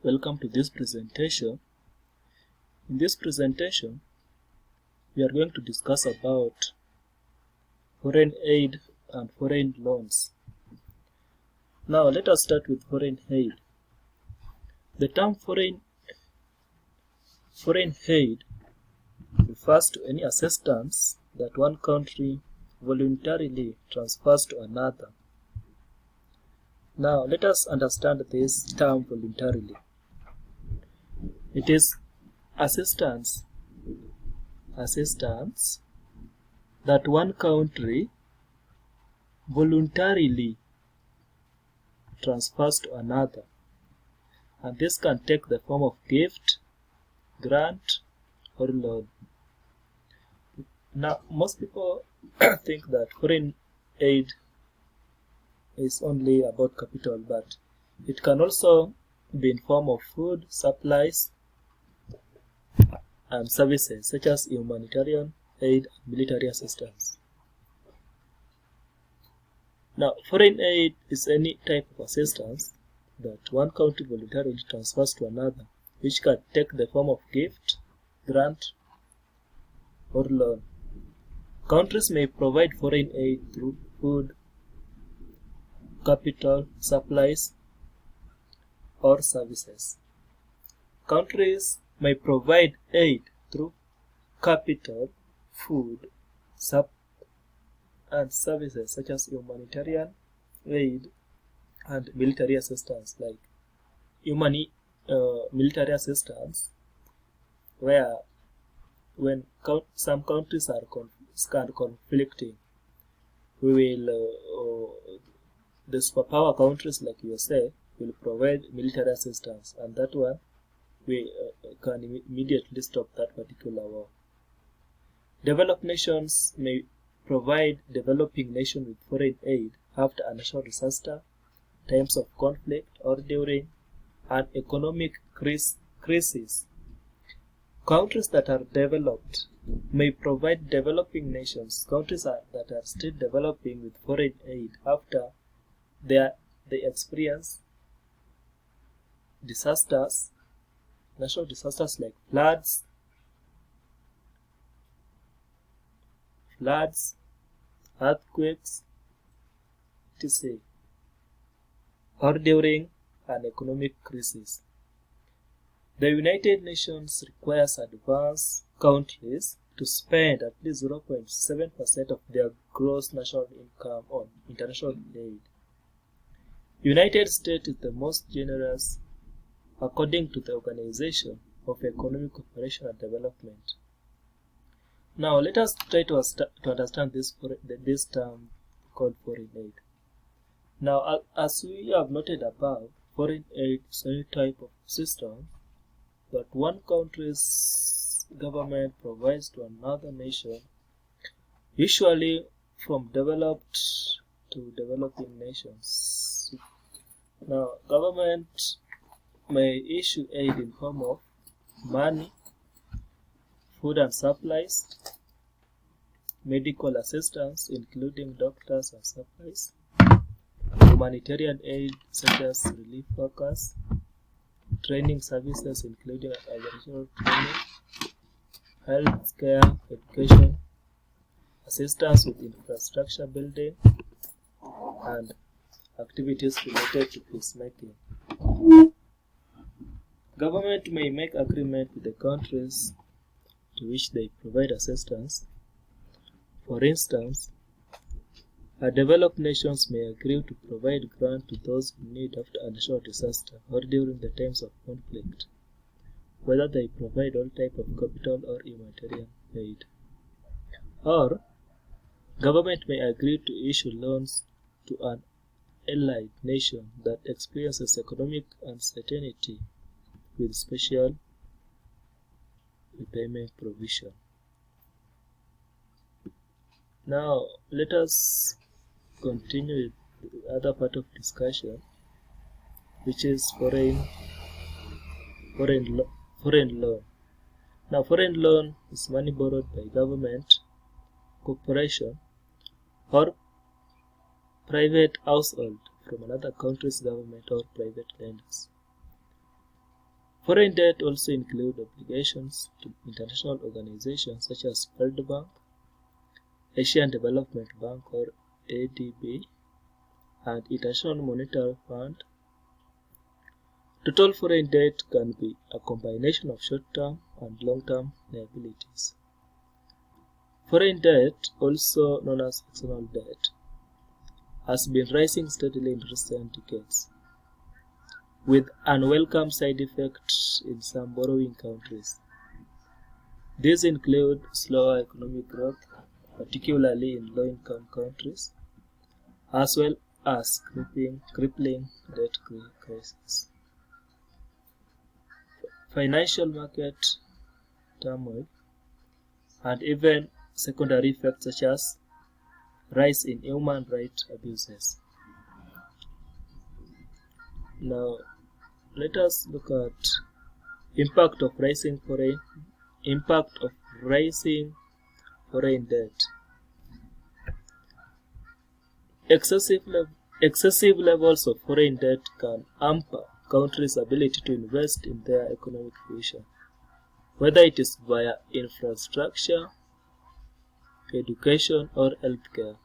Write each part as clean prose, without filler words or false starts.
Welcome to this presentation. In this presentation, we are going to discuss about foreign aid and foreign loans. Now, let us start with foreign aid. The term foreign aid refers to any assistance that one country voluntarily transfers to another. Now, let us understand this term voluntarily. It is assistance that one country voluntarily transfers to another, and this can take the form of gift, grant, or loan. Now, most people think that foreign aid is only about capital, but it can also be in form of food, supplies, and services such as humanitarian aid and military assistance. Now, foreign aid is any type of assistance that one country voluntarily transfers to another, which can take the form of gift, grant, or loan. Countries may provide foreign aid through food, capital, supplies, or services. Countries may provide aid through capital, food, and services such as humanitarian aid and military assistance, like military assistance, where when some countries are conflicting, the superpower countries like USA will provide military assistance, and that one we can immediately stop that particular war. Developed nations may provide developing nations with foreign aid after a natural disaster, times of conflict, or during an economic crisis. Countries that are developed may provide developing nations, countries that are still developing, with foreign aid after they experience disasters, natural disasters like floods, earthquakes, etc., or during an economic crisis. The United Nations requires advanced countries to spend at least 0.7% of their gross national income on international aid. United States is the most generous according to the Organization of Economic Cooperation and Development. Now, let us try to understand this term called foreign aid. Now, as we have noted above, foreign aid is any type of system that one country's government provides to another nation, usually from developed to developing nations. Now, government may issue aid in form of money, food and supplies, medical assistance including doctors and supplies, humanitarian aid such as relief workers, training services including agricultural training, health care, education, assistance with infrastructure building, and activities related to peacemaking. Government may make agreement with the countries to which they provide assistance. For instance, developed nations may agree to provide grant to those who need after a natural disaster or during the times of conflict, whether they provide all type of capital or humanitarian aid. Or, government may agree to issue loans to an allied nation that experiences economic uncertainty with special repayment provision. Now, let us continue with the other part of discussion, which is foreign loan. Now, foreign loan is money borrowed by government, corporation, or private household from another country's government or private lenders. Foreign debt also includes obligations to international organizations such as World Bank, Asian Development Bank or ADB, and International Monetary Fund. Total foreign debt can be a combination of short-term and long-term liabilities. Foreign debt, also known as external debt, has been rising steadily in recent decades, with unwelcome side effects in some borrowing countries. These include slower economic growth, particularly in low-income countries, as well as crippling debt crisis. Financial market turmoil, and even secondary effects such as rise in human rights abuses. Now, let us look at impact of rising foreign debt. Excessive levels of foreign debt can hamper countries' ability to invest in their economic future, whether it is via infrastructure, education, or healthcare,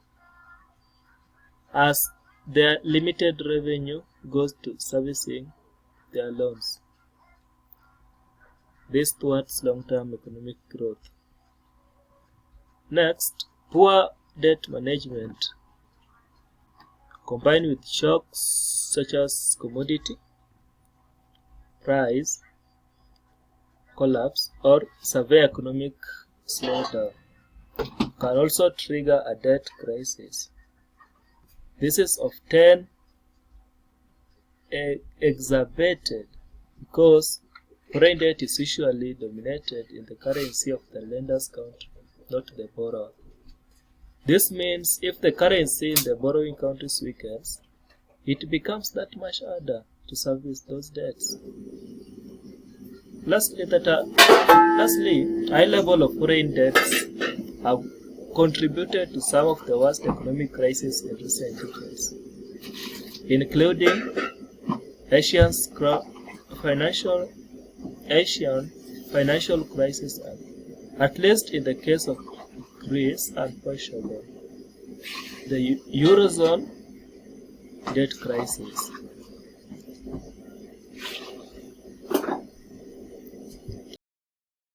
as their limited revenue goes to servicing their loans. This thwarts long-term economic growth. Next, poor debt management combined with shocks such as commodity price collapse or severe economic slowdown can also trigger a debt crisis. This is often exacerbated because foreign debt is usually denominated in the currency of the lender's country, not the borrower. This means if the currency in the borrowing country weakens, it becomes that much harder to service those debts. Lastly, high level of foreign debts have contributed to some of the worst economic crises in recent decades, including Asian financial crisis, at least in the case of Greece and Portugal, the Eurozone debt crisis,